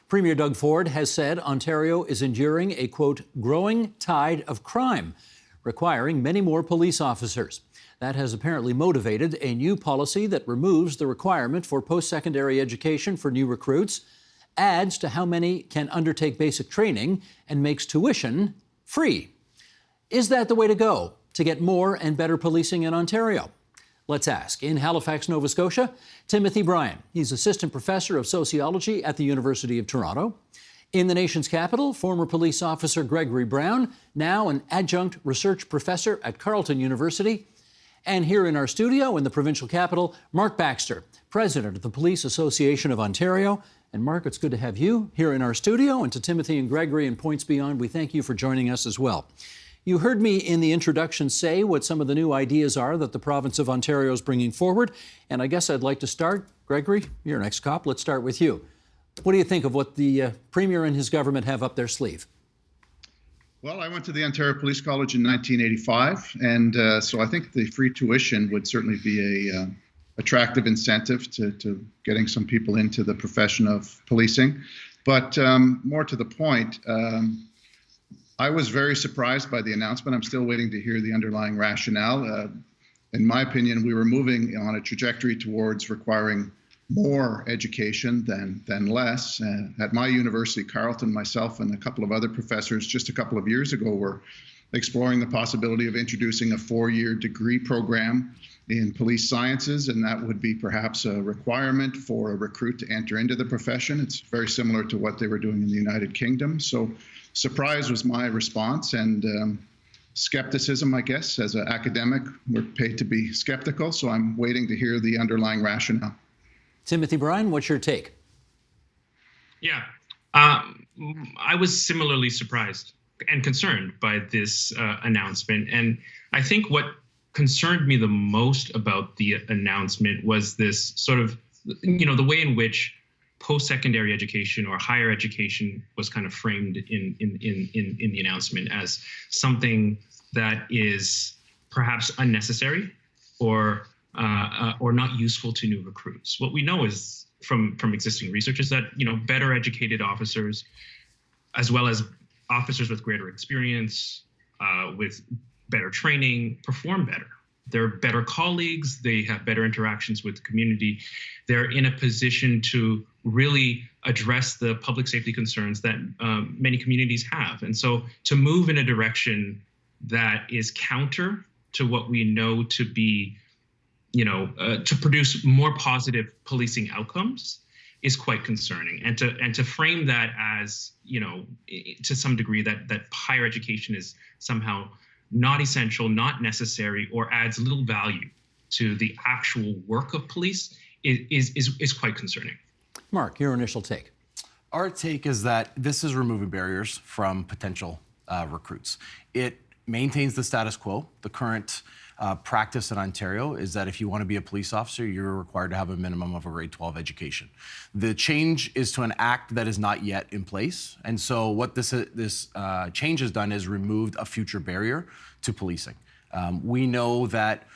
Premier Doug Ford has said Ontario is enduring a, quote, growing tide of crime, requiring many more police officers. That has apparently motivated a new policy that removes the requirement for post-secondary education for new recruits, adds to how many can undertake basic training, and makes tuition free. Is that the way to go to get more and better policing in Ontario? Let's ask. In Halifax, Nova Scotia, Timothy Bryan. He's assistant professor of sociology at the University of Toronto. In the nation's capital, former police officer Gregory Brown, now an adjunct research professor at Carleton University. And here in our studio in the provincial capital, Mark Baxter, president of the Police Association of Ontario. And Mark, it's good to have you here in our studio. And to Timothy and Gregory and Points Beyond, we thank you for joining us as well. You heard me in the introduction say what some of the new ideas are that the province of Ontario is bringing forward. And I guess I'd like to start. Gregory, you're an ex-cop. Let's start with you. What do you think of what the Premier and his government have up their sleeve? Well, I went to the Ontario Police College in 1985, and so I think the free tuition would certainly be a attractive incentive to getting some people into the profession of policing. But more to the point, I was very surprised by the announcement. I'm still waiting to hear the underlying rationale. In my opinion, we were moving on a trajectory towards requiring more education than less. At my university, Carleton, myself and a couple of other professors just a couple of years ago were exploring the possibility of introducing a 4-year degree program in police sciences, and that would be perhaps a requirement for a recruit to enter into the profession. It's very similar to what they were doing in the United Kingdom. So surprise was my response, and skepticism, I guess. As an academic, we're paid to be skeptical, so I'm waiting to hear the underlying rationale. Timothy Bryan, what's your take? Yeah, I was similarly surprised and concerned by this announcement. And I think what concerned me the most about the announcement was this sort of, the way in which post-secondary education or higher education was kind of framed in the announcement as something that is perhaps unnecessary or not useful to new recruits. What we know is from existing research is that better educated officers, as well as officers with greater experience, with better training, perform better. They're better colleagues. They have better interactions with the community. They're in a position to really address the public safety concerns that many communities have. And so to move in a direction that is counter to what we know to be, to produce more positive policing outcomes is quite concerning. And to frame that as, to some degree that higher education is somehow not essential, not necessary, or adds little value to the actual work of police is quite concerning. Mark, your initial take. Our take is that this is removing barriers from potential recruits. It maintains the status quo. The current practice in Ontario is that if you want to be a police officer, you're required to have a minimum of a grade 12 education. The change is to an act that is not yet in place. And so what this change has done is removed a future barrier to policing. We know that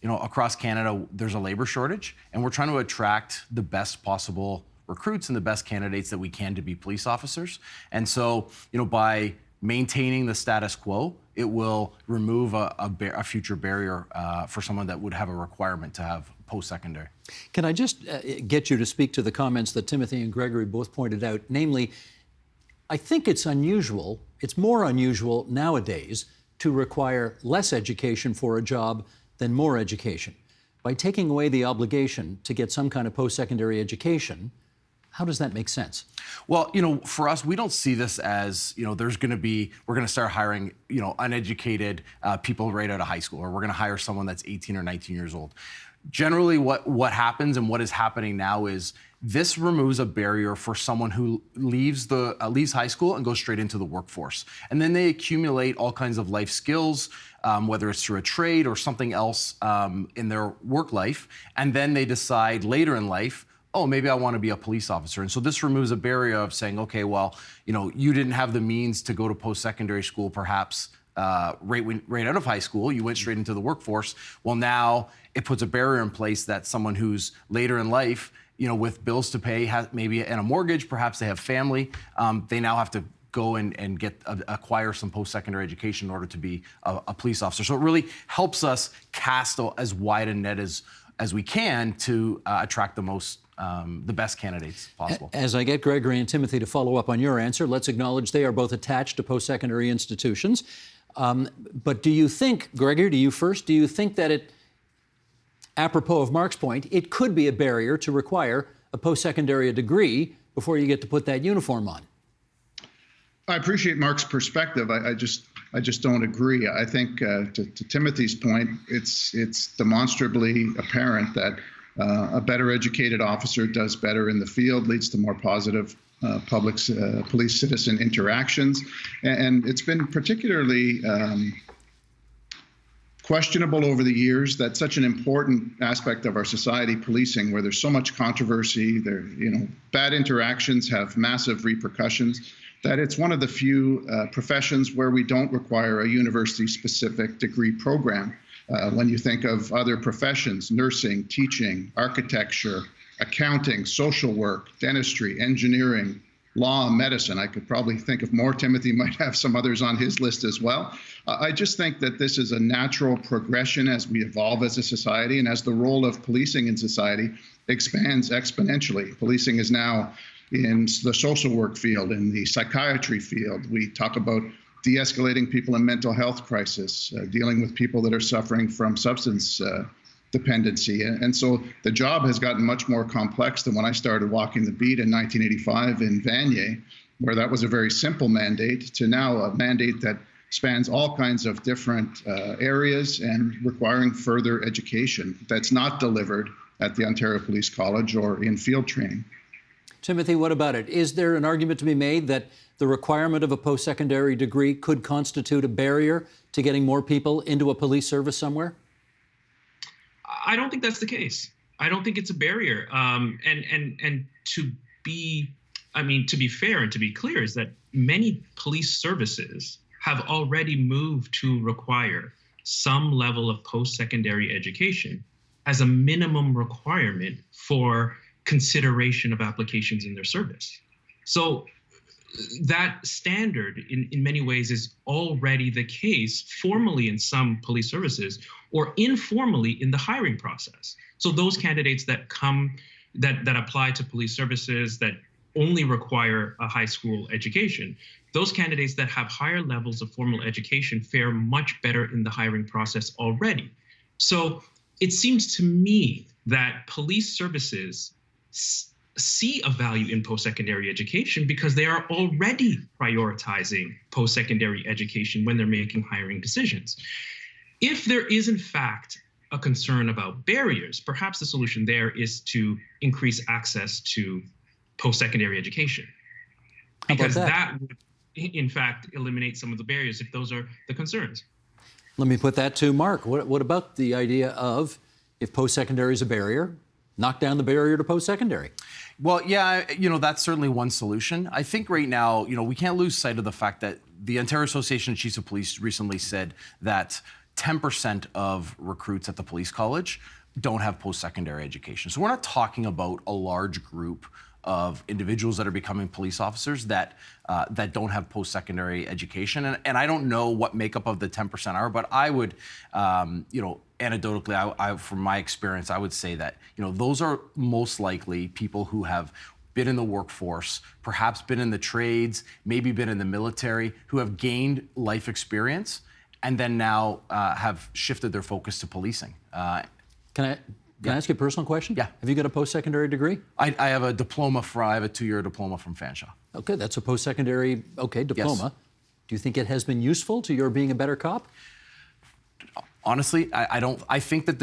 across Canada, there's a labor shortage, and we're trying to attract the best possible recruits and the best candidates that we can to be police officers. And so, by maintaining the status quo, it will remove a future barrier for someone that would have a requirement to have post-secondary. Can I just get you to speak to the comments that Timothy and Gregory both pointed out? Namely, I think it's more unusual nowadays to require less education for a job than more education. By taking away the obligation to get some kind of post-secondary education, how does that make sense? Well, for us, we don't see this as, we're going to start hiring, uneducated people right out of high school, or we're going to hire someone that's 18 or 19 years old. Generally, what happens and what is happening now is this removes a barrier for someone who leaves high school and goes straight into the workforce. And then they accumulate all kinds of life skills, whether it's through a trade or something else in their work life. And then they decide later in life, oh, maybe I want to be a police officer. And so this removes a barrier of saying, okay, well, you didn't have the means to go to post-secondary school, perhaps right out of high school. You went straight into the workforce. Well, now it puts a barrier in place that someone who's later in life with bills to pay, maybe and a mortgage, perhaps they have family, they now have to go and acquire some post-secondary education in order to be a police officer. So it really helps us cast as wide a net as we can to attract the best candidates possible. As I get Gregory and Timothy to follow up on your answer, let's acknowledge they are both attached to post-secondary institutions. But do you think, Gregory, do you think that it, apropos of Mark's point, it could be a barrier to require a post-secondary degree before you get to put that uniform on? I appreciate Mark's perspective. I just don't agree. I think to Timothy's point, it's demonstrably apparent that a better educated officer does better in the field, leads to more positive police-citizen interactions. And it's been particularly questionable over the years that such an important aspect of our society, policing, where there's so much controversy, bad interactions have massive repercussions, that it's one of the few professions where we don't require a university-specific degree program. When you think of other professions, nursing, teaching, architecture, accounting, social work, dentistry, engineering, law, medicine, I could probably think of more. Timothy might have some others on his list as well. I just think that this is a natural progression as we evolve as a society and as the role of policing in society expands exponentially. Policing is now in the social work field, in the psychiatry field. We talk about de-escalating people in mental health crisis, dealing with people that are suffering from substance dependency. And so the job has gotten much more complex than when I started walking the beat in 1985 in Vanier, where that was a very simple mandate, to now a mandate that spans all kinds of different areas and requiring further education that's not delivered at the Ontario Police College or in field training. Timothy, what about it? Is there an argument to be made that the requirement of a post-secondary degree could constitute a barrier to getting more people into a police service somewhere? I don't think that's the case. I don't think it's a barrier. And to be fair and to be clear, is that many police services have already moved to require some level of post-secondary education as a minimum requirement for consideration of applications in their service. So that standard in many ways is already the case formally in some police services or informally in the hiring process. So those candidates that apply to police services that only require a high school education, those candidates that have higher levels of formal education fare much better in the hiring process already. So it seems to me that police services see a value in post-secondary education because they are already prioritizing post-secondary education when they're making hiring decisions. If there is, in fact, a concern about barriers, perhaps the solution there is to increase access to post-secondary education. Because that would, in fact, eliminate some of the barriers if those are the concerns. Let me put that to Mark. What about the idea of, if post-secondary is a barrier, knock down the barrier to post-secondary? Well, yeah, that's certainly one solution. I think right now, we can't lose sight of the fact that the Ontario Association of Chiefs of Police recently said that 10% of recruits at the police college don't have post-secondary education. So we're not talking about a large group of individuals that are becoming police officers that don't have post-secondary education. And I don't know what makeup of the 10% are, but I would, anecdotally, from my experience, I would say that, those are most likely people who have been in the workforce, perhaps been in the trades, maybe been in the military, who have gained life experience, and then now have shifted their focus to policing. Can I ask you a personal question? Yeah. Have you got a post-secondary degree? I have a diploma I have a 2-year diploma from Fanshawe. Okay, that's a post-secondary, diploma. Yes. Do you think it has been useful to your being a better cop? Honestly, I don't. I think that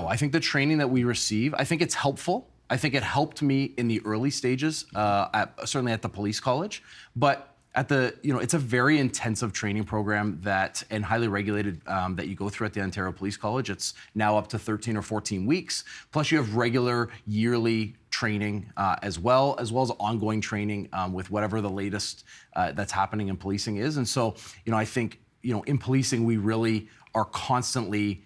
I think the training that we receive, I think it's helpful. I think it helped me in the early stages, certainly at the police college. But it's a very intensive training program and highly regulated that you go through at the Ontario Police College. It's now up to 13 or 14 weeks. Plus, you have regular yearly training as well as ongoing training with whatever the latest that's happening in policing is. And so, I think, in policing, we really are constantly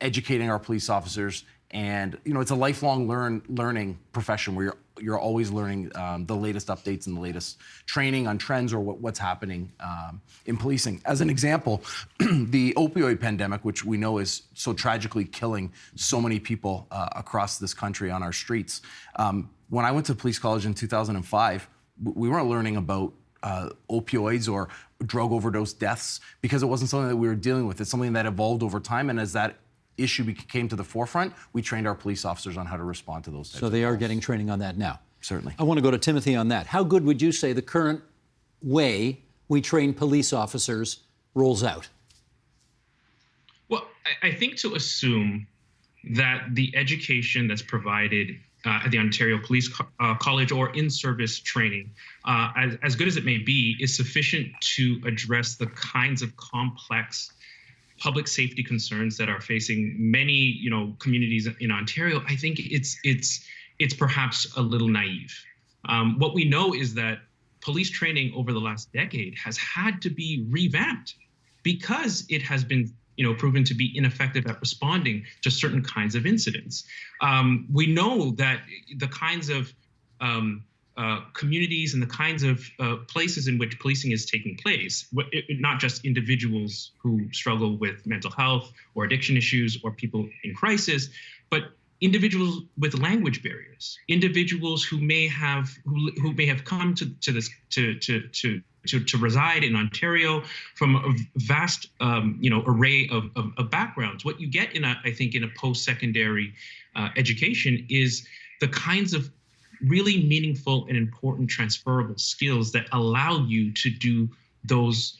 educating our police officers And it's a lifelong learning profession where you're always learning the latest updates and the latest training on trends or what's happening in policing. As an example, the opioid pandemic, which we know is so tragically killing so many people across this country on our streets. When I went to police college in 2005, we weren't learning about opioids or drug overdose deaths because it wasn't something that we were dealing with. It's something that evolved over time, and as that issue came to the forefront, we trained our police officers on how to respond to those types So they are getting training on that now. Certainly. I want to go to Timothy on that. How good would you say the current way we train police officers rolls out? Well, I think to assume that the education that's provided at the Ontario Police College or in-service training, as good as it may be, is sufficient to address the kinds of complex public safety concerns that are facing many, communities in Ontario. I think it's perhaps a little naive. What we know is that police training over the last decade has had to be revamped because it has been proven to be ineffective at responding to certain kinds of incidents. We know that the kinds of communities and the kinds of places in which policing is taking place, not just individuals who struggle with mental health or addiction issues or people in crisis, but individuals with language barriers, individuals who may have come to reside in Ontario from a vast array of backgrounds. What you get I think in a post-secondary education is the kinds of really meaningful and important transferable skills that allow you to do those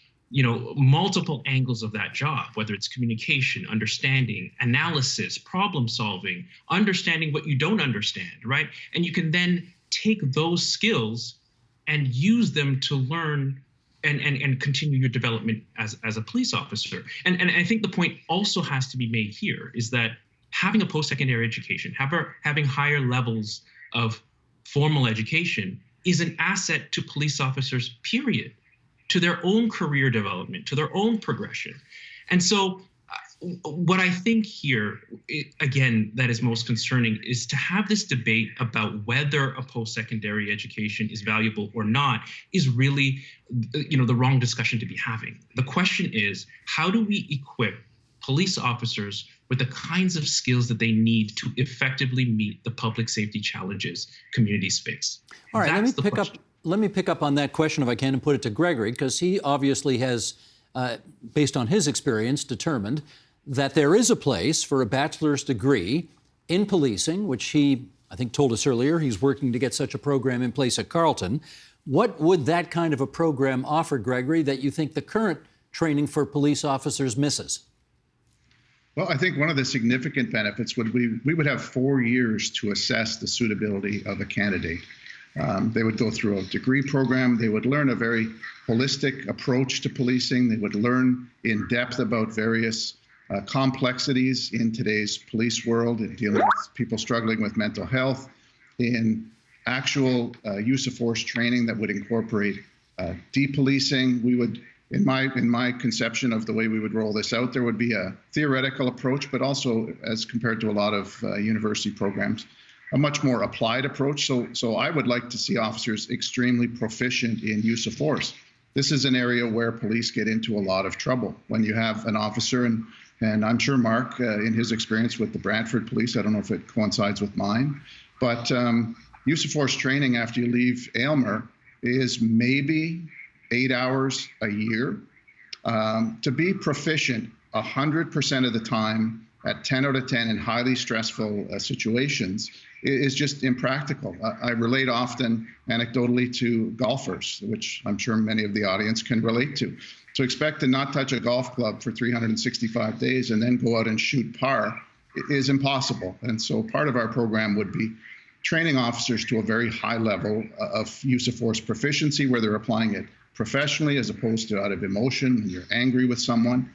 multiple angles of that job, whether it's communication, understanding, analysis, problem solving, understanding what you don't understand, right? And you can then take those skills and use them to learn and continue your development as a police officer. And I think the point also has to be made here is that having a post-secondary education, having higher levels of formal education is an asset to police officers, period, to their own career development, to their own progression. And so what I think here, again, that is most concerning is to have this debate about whether a post-secondary education is valuable or not is really, the wrong discussion to be having. The question is, how do we equip police officers with the kinds of skills that they need to effectively meet the public safety challenges communities face? All right, let me pick up on that question if I can and put it to Gregory, because he obviously has, based on his experience, determined that there is a place for a bachelor's degree in policing, which he, I think, told us earlier he's working to get such a program in place at Carleton. What would that kind of a program offer, Gregory, that you think the current training for police officers misses? Well, I think one of the significant benefits would we would have 4 years to assess the suitability of a candidate. They would go through a degree program. They would learn a very holistic approach to policing. They would learn in depth about various complexities in today's police world, in dealing with people struggling with mental health, in actual use of force training that would incorporate depolicing. We would, in my conception of the way we would roll this out, there would be a theoretical approach, but also, as compared to a lot of university programs, a much more applied approach. So I would like to see officers extremely proficient in use of force. This is an area where police get into a lot of trouble. When you have an officer, and I'm sure Mark, in his experience with the Brantford Police, I don't know if it coincides with mine, but use of force training after you leave Aylmer is maybe 8 hours a year. To be proficient 100% of the time at 10 out of 10 in highly stressful situations is just impractical. I relate often anecdotally to golfers, which I'm sure many of the audience can relate to. To expect to not touch a golf club for 365 days and then go out and shoot par is impossible. And so part of our program would be training officers to a very high level of use of force proficiency, where they're applying it professionally as opposed to out of emotion when you're angry with someone.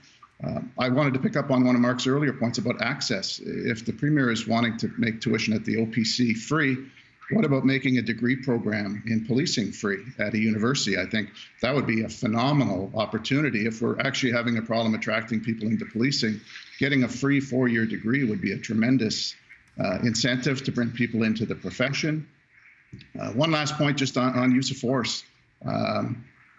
I wanted to pick up on one of Mark's earlier points about access. If the Premier is wanting to make tuition at the OPC free, what about making a degree program in policing free at a university? I think that would be a phenomenal opportunity. If we're actually having a problem attracting people into policing, getting a free 4-year degree would be a tremendous incentive to bring people into the profession. One last point just on use of force.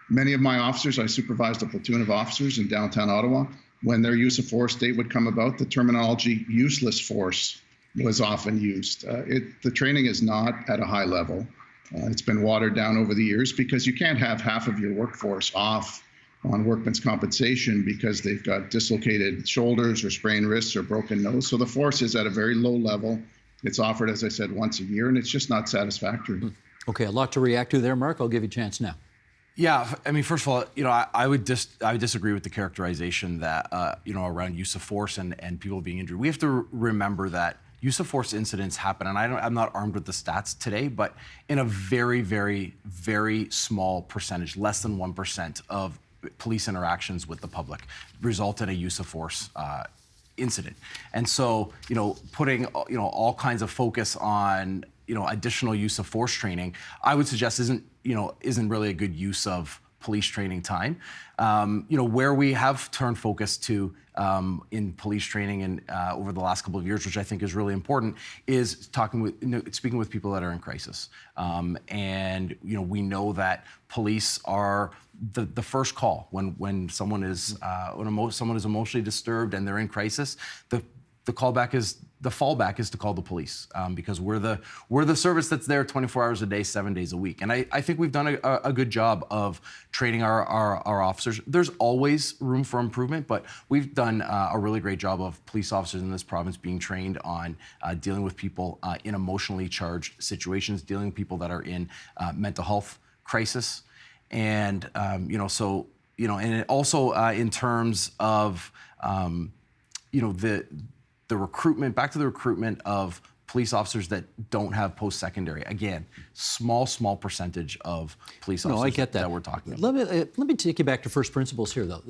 Many of my officers, I supervised a platoon of officers in downtown Ottawa. When their use of force date would come about, the terminology useless force was often used. The training is not at a high level. It's been watered down over the years because you can't have half of your workforce off on workman's compensation because they've got dislocated shoulders or sprained wrists or broken nose. So the force is at a very low level. It's offered, as I said, once a year, and it's just not satisfactory. Okay, a lot to react to there, Mark. I'll give you a chance now. Yeah, I mean, first of all, I would disagree with the characterization that around use of force and people being injured. We have to remember that use of force incidents happen, and I'm not armed with the stats today, but in a very, very, very small percentage, less than 1% of police interactions with the public result in a use of force incident. And so, putting all kinds of focus on additional use of force training, I would suggest isn't really a good use of police training time. Where we have turned focus to in police training and over the last couple of years, which I think is really important, is speaking with people that are in crisis. And we know that police are the first call when someone is someone is emotionally disturbed and they're in crisis. The fallback is to call the police because we're the service that's there 24 hours a day, 7 days a week. And I think we've done a good job of training our officers. There's always room for improvement, but we've done a really great job of police officers in this province being trained on dealing with people in emotionally charged situations, dealing with people that are in mental health crisis. And, and it also in terms of, the recruitment, back to the recruitment of police officers that don't have post-secondary. Again, small percentage of police officers I get that. That we're talking about. Let me take you back to first principles here, though.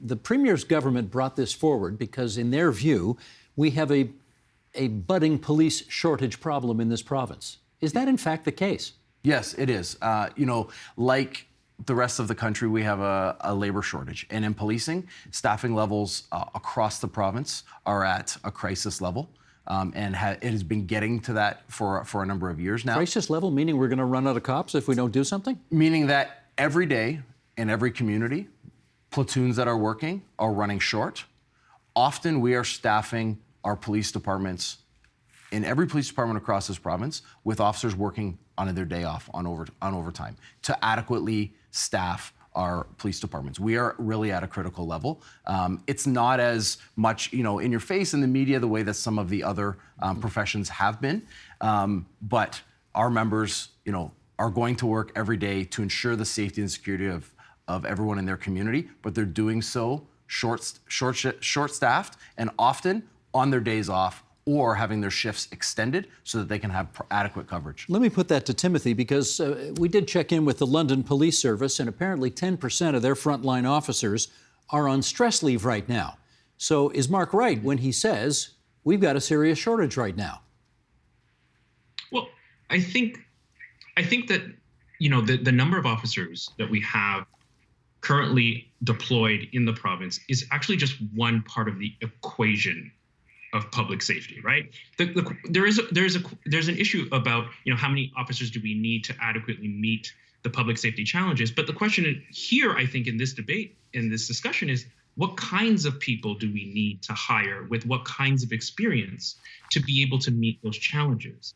The Premier's government brought this forward because, in their view, we have a budding police shortage problem in this province. Is that, in fact, the case? Yes, it is. Like the rest of the country, we have a labor shortage. And in policing, staffing levels across the province are at a crisis level. And it has been getting to that for a number of years now. Crisis level, meaning we're going to run out of cops if we don't do something? Meaning that every day in every community, platoons that are working are running short. Often we are staffing our police departments in every police department across this province with officers working on their day off on overtime to adequately staff our police departments. We are really at a critical level. It's not as much, in your face in the media the way that some of the other professions have been, but our members, are going to work every day to ensure the safety and security of everyone in their community, but they're doing so short-staffed and often on their days off or having their shifts extended so that they can have adequate coverage. Let me put that to Timothy, because we did check in with the London Police Service, and apparently 10% of their frontline officers are on stress leave right now. So is Mark right when he says we've got a serious shortage right now? Well, I think that, the number of officers that we have currently deployed in the province is actually just one part of the equation of public safety, right? There's an issue about how many officers do we need to adequately meet the public safety challenges. But the question here, I think, in this debate, in this discussion, is what kinds of people do we need to hire with what kinds of experience to be able to meet those challenges?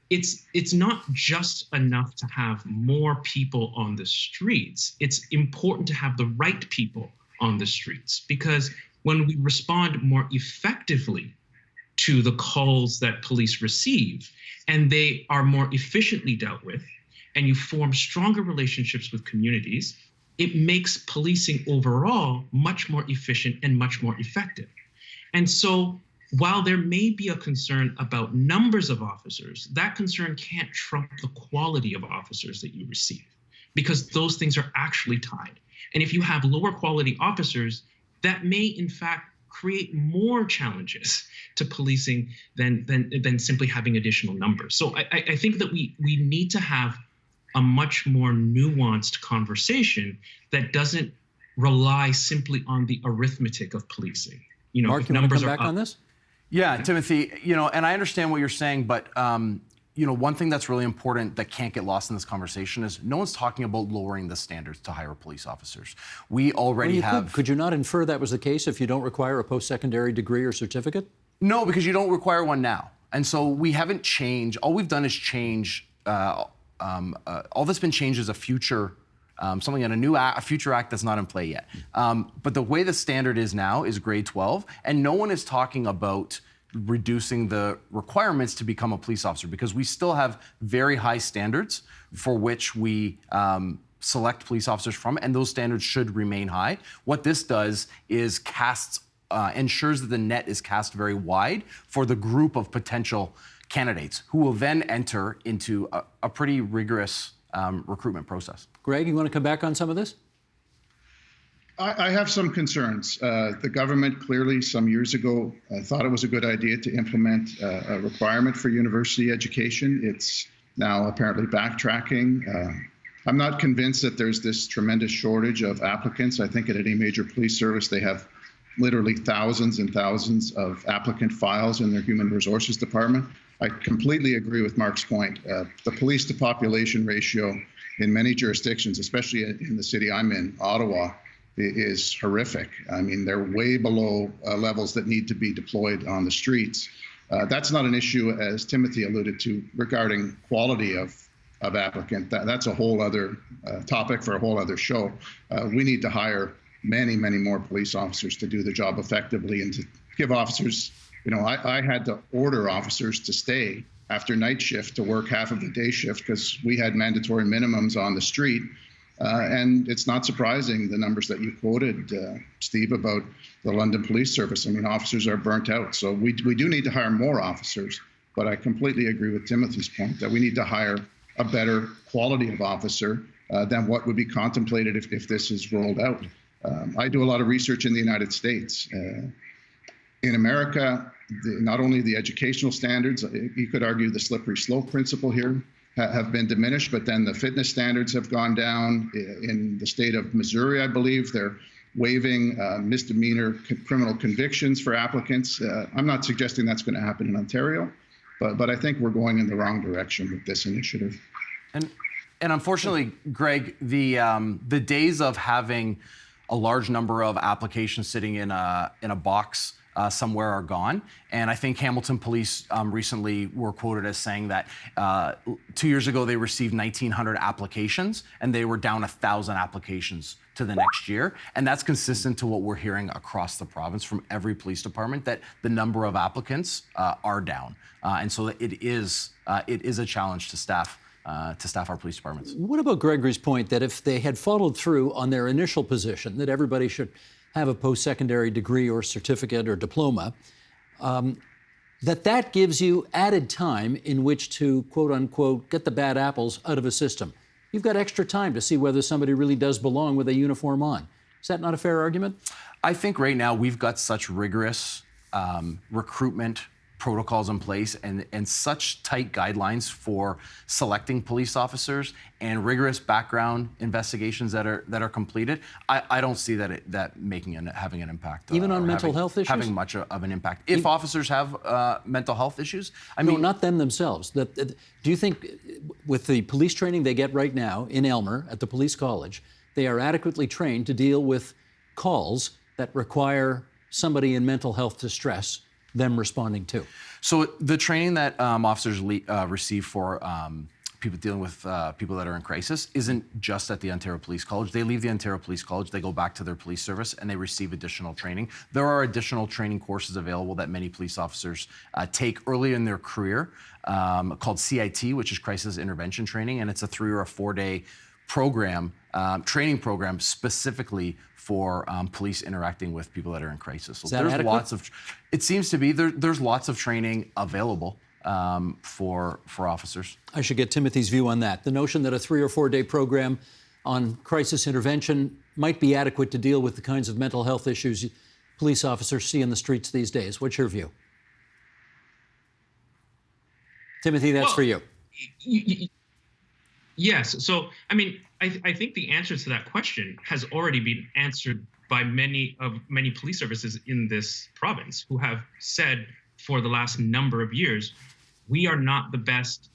It's not just enough to have more people on the streets. It's important to have the right people on the streets, because when we respond more effectively to the calls that police receive, and they are more efficiently dealt with, and you form stronger relationships with communities, it makes policing overall much more efficient and much more effective. And so while there may be a concern about numbers of officers, that concern can't trump the quality of officers that you receive, because those things are actually tied. And if you have lower quality officers, that may in fact create more challenges to policing than simply having additional numbers. So I think that we need to have a much more nuanced conversation that doesn't rely simply on the arithmetic of policing. Mark, you want to come back on this? Yeah, Timothy, and I understand what you're saying, but one thing that's really important that can't get lost in this conversation is no one's talking about lowering the standards to hire police officers. We already have. Could you not infer that was the case if you don't require a post-secondary degree or certificate? No, because you don't require one now. And so we haven't changed. All we've done is change. All that's been changed is a future, something in a future act that's not in play yet. But the way the standard is now is grade 12, and no one is talking about reducing the requirements to become a police officer, because we still have very high standards for which we select police officers from, and those standards should remain high. What this does is ensures that the net is cast very wide for the group of potential candidates who will then enter into a pretty rigorous recruitment process. Greg, you want to come back on some of this? I have some concerns. The government clearly some years ago thought it was a good idea to implement a requirement for university education. It's now apparently backtracking. I'm not convinced that there's this tremendous shortage of applicants. I think at any major police service, they have literally thousands and thousands of applicant files in their human resources department. I completely agree with Mark's point. The police to population ratio in many jurisdictions, especially in the city I'm in, Ottawa, is horrific. I mean, they're way below levels that need to be deployed on the streets. That's not an issue, as Timothy alluded to, regarding quality of applicant. That's a whole other topic for a whole other show. We need to hire many, many more police officers to do the job effectively and to give officers, I had to order officers to stay after night shift to work half of the day shift because we had mandatory minimums on the street. And it's not surprising the numbers that you quoted, Steve, about the London Police Service. I mean, officers are burnt out. So we do need to hire more officers. But I completely agree with Timothy's point that we need to hire a better quality of officer than what would be contemplated if this is rolled out. I do a lot of research in the United States. In America, not only the educational standards, you could argue the slippery slope principle here, have been diminished, but then the fitness standards have gone down. In the state of Missouri, I believe, they're waiving misdemeanor criminal convictions for applicants. I'm not suggesting that's going to happen in Ontario, but I think we're going in the wrong direction with this initiative. And unfortunately, Greg, the days of having a large number of applications sitting in a box somewhere are gone. And I think Hamilton Police recently were quoted as saying that 2 years ago they received 1,900 applications and they were down 1,000 applications to the next year. And that's consistent to what we're hearing across the province from every police department, that the number of applicants are down. And so it is a challenge to staff our police departments. What about Gregory's point that if they had followed through on their initial position that everybody should have a post-secondary degree or certificate or diploma, that gives you added time in which to, quote unquote, get the bad apples out of a system? You've got extra time to see whether somebody really does belong with a uniform on. Is that not a fair argument? I think right now we've got such rigorous recruitment protocols in place and such tight guidelines for selecting police officers and rigorous background investigations that are completed. I don't see that having an impact. Even on mental health issues? Having much of an impact. If officers have mental health issues, I mean, no, not them themselves. Do you think with the police training they get right now in Aylmer at the police college, they are adequately trained to deal with calls that require somebody in mental health distress them responding to? So the training that officers receive for people dealing with people that are in crisis isn't just at the Ontario Police College. They leave the Ontario Police College, they go back to their police service, and they receive additional training. There are additional training courses available that many police officers take early in their career called CIT, which is Crisis Intervention Training, and it's a 3 or a 4 day program, training program specifically for police interacting with people that are in crisis. So there's adequate? lots of, it seems to be, there's lots of training available for officers. I should get Timothy's view on that. The notion that a 3 or 4 day program on crisis intervention might be adequate to deal with the kinds of mental health issues police officers see in the streets these days. What's your view? Timothy, that's for you. Yes. So, I mean, I think the answer to that question has already been answered by many police services in this province who have said for the last number of years, we are not the best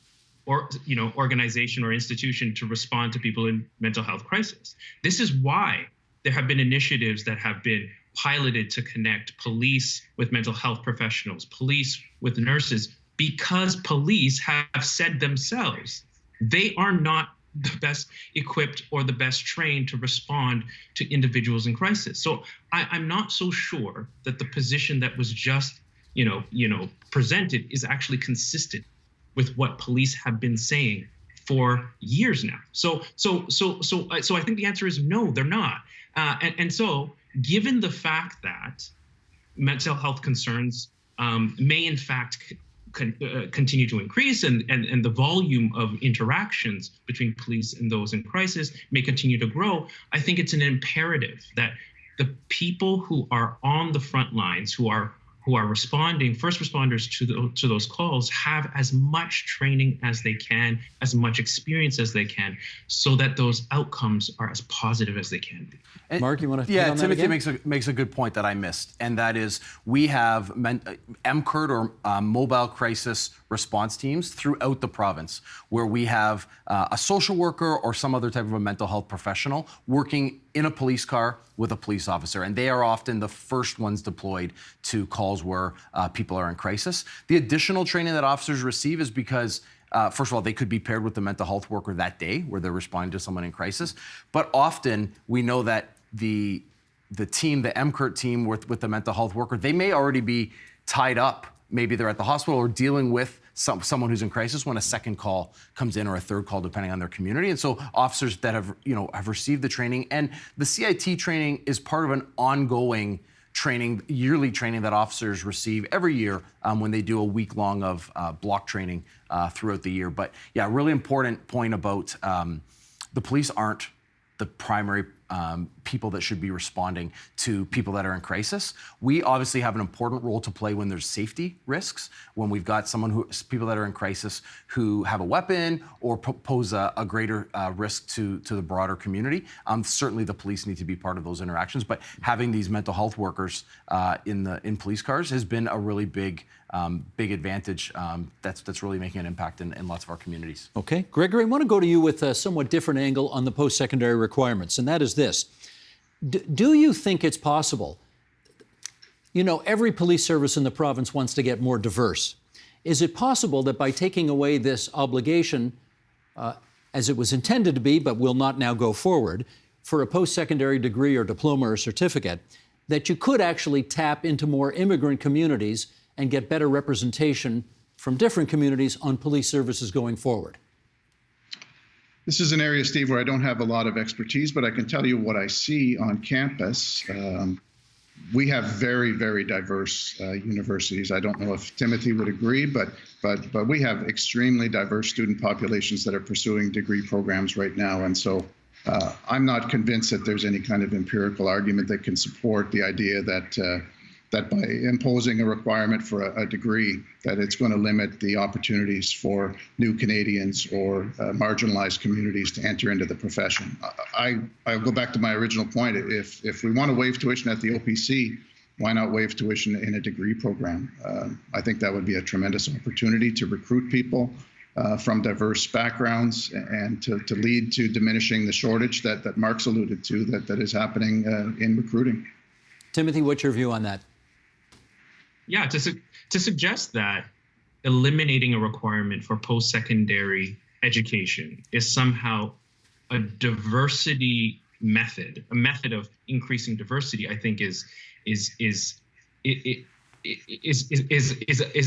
organization or institution to respond to people in mental health crisis. This is why there have been initiatives that have been piloted to connect police with mental health professionals, police with nurses, because police have said themselves they are not the best equipped or the best trained to respond to individuals in crisis. So I'm not so sure that the position that was just presented is actually consistent with what police have been saying for years now. So I think the answer is no, they're not. And so, given the fact that mental health concerns may in fact continue to increase, and the volume of interactions between police and those in crisis may continue to grow, I think it's an imperative that the people who are on the front lines, who are responding, first responders to those calls, have as much training as they can, as much experience as they can, so that those outcomes are as positive as they can be. And Mark, you want to? Yeah, Timothy makes a good point that I missed, and that is we have MCRT or mobile crisis response teams throughout the province, where we have a social worker or some other type of a mental health professional working in a police car with a police officer, and they are often the first ones deployed to calls where people are in crisis. The additional training that officers receive is because first of all, they could be paired with the mental health worker that day where they're responding to someone in crisis. But often we know that the team, the MCRT team with the mental health worker, they may already be tied up. Maybe they're at the hospital or dealing with someone who's in crisis when a second call comes in, or a third call, depending on their community. And so officers that have received the training, and the CIT training is part of an ongoing training, yearly training that officers receive every year when they do a week long of block training throughout the year. But yeah, really important point about the police aren't the primary people that should be responding to people that are in crisis. We obviously have an important role to play when there's safety risks, when we've got people that are in crisis who have a weapon or pose a greater risk to the broader community. Certainly the police need to be part of those interactions, but having these mental health workers in police cars has been a really big advantage that's really making an impact in lots of our communities. Okay. Gregory, I want to go to you with a somewhat different angle on the post-secondary requirements, and that is this. Do you think it's possible? Every police service in the province wants to get more diverse. Is it possible that by taking away this obligation, as it was intended to be, but will not now go forward, for a post-secondary degree or diploma or certificate, that you could actually tap into more immigrant communities and get better representation from different communities on police services going forward? This is an area, Steve, where I don't have a lot of expertise, but I can tell you what I see on campus. We have very, very diverse universities. I don't know if Timothy would agree, but we have extremely diverse student populations that are pursuing degree programs right now. And so I'm not convinced that there's any kind of empirical argument that can support the idea that by imposing a requirement for a degree, that it's going to limit the opportunities for new Canadians or marginalized communities to enter into the profession. I'll go back to my original point. If we want to waive tuition at the OPC, why not waive tuition in a degree program? I think that would be a tremendous opportunity to recruit people from diverse backgrounds and to lead to diminishing the shortage that Mark's alluded to that is happening in recruiting. Timothy, what's your view on that? Yeah, to suggest that eliminating a requirement for post-secondary education is somehow a diversity method, a method of increasing diversity, I think is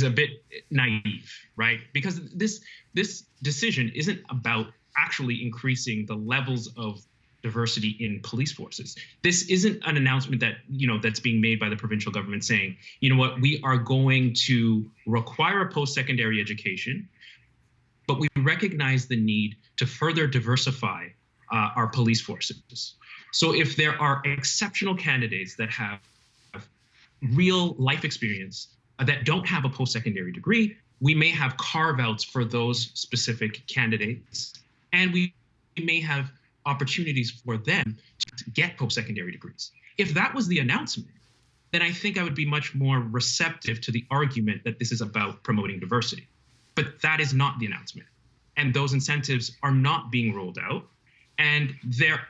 a bit naive, right? Because this decision isn't about actually increasing the levels of diversity in police forces. This isn't an announcement that, that's being made by the provincial government saying, we are going to require a post-secondary education, but we recognize the need to further diversify our police forces. So if there are exceptional candidates that have real life experience that don't have a post-secondary degree, we may have carve-outs for those specific candidates, and we may have opportunities for them to get post-secondary degrees. If that was the announcement, then I think I would be much more receptive to the argument that this is about promoting diversity. But that is not the announcement. And those incentives are not being rolled out. And there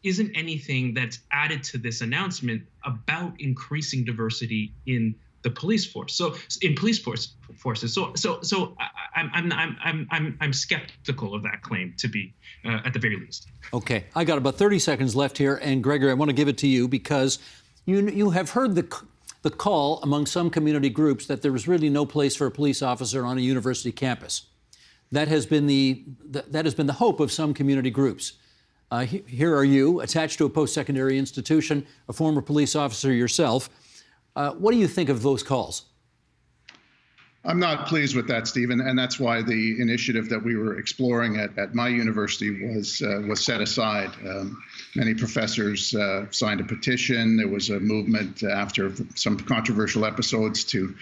isn't anything that's added to this announcement about increasing diversity in the police force. So in police forces. So I'm skeptical of that claim, to be at the very least. Okay, I got about 30 seconds left here, and Gregory, I want to give it to you because you have heard the call among some community groups that there is really no place for a police officer on a university campus. That has been the hope of some community groups. Here are you, attached to a post-secondary institution, a former police officer yourself. What do you think of those calls? I'm not pleased with that, Stephen, and that's why the initiative that we were exploring at my university was set aside. Many professors signed a petition. There was a movement after some controversial episodes to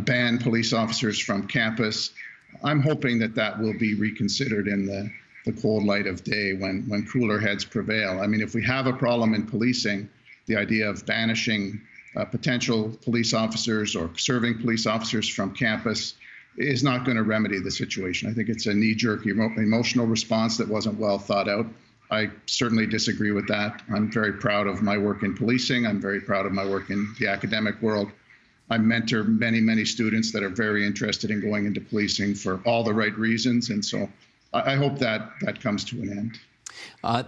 ban police officers from campus. I'm hoping that will be reconsidered in the cold light of day when cooler heads prevail. I mean, if we have a problem in policing, the idea of banishing potential police officers or serving police officers from campus is not going to remedy the situation. I think it's a knee-jerk emotional response that wasn't well thought out. I certainly disagree with that. I'm very proud of my work in policing. I'm very proud of my work in the academic world. I mentor many, many students that are very interested in going into policing for all the right reasons. And so I hope that comes to an end.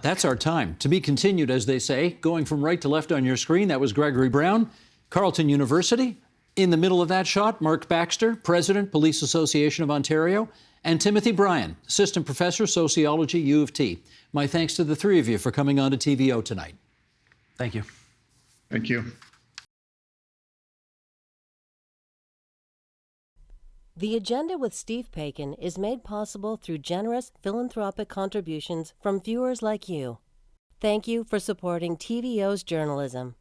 That's our time. To be continued, as they say. Going from right to left on your screen, that was Gregory Brown, Carleton University. In the middle of that shot, Mark Baxter, President, Police Association of Ontario, and Timothy Bryan, Assistant Professor, Sociology, U of T. My thanks to the three of you for coming on to TVO tonight. Thank you. Thank you. The Agenda with Steve Paikin is made possible through generous philanthropic contributions from viewers like you. Thank you for supporting TVO's journalism.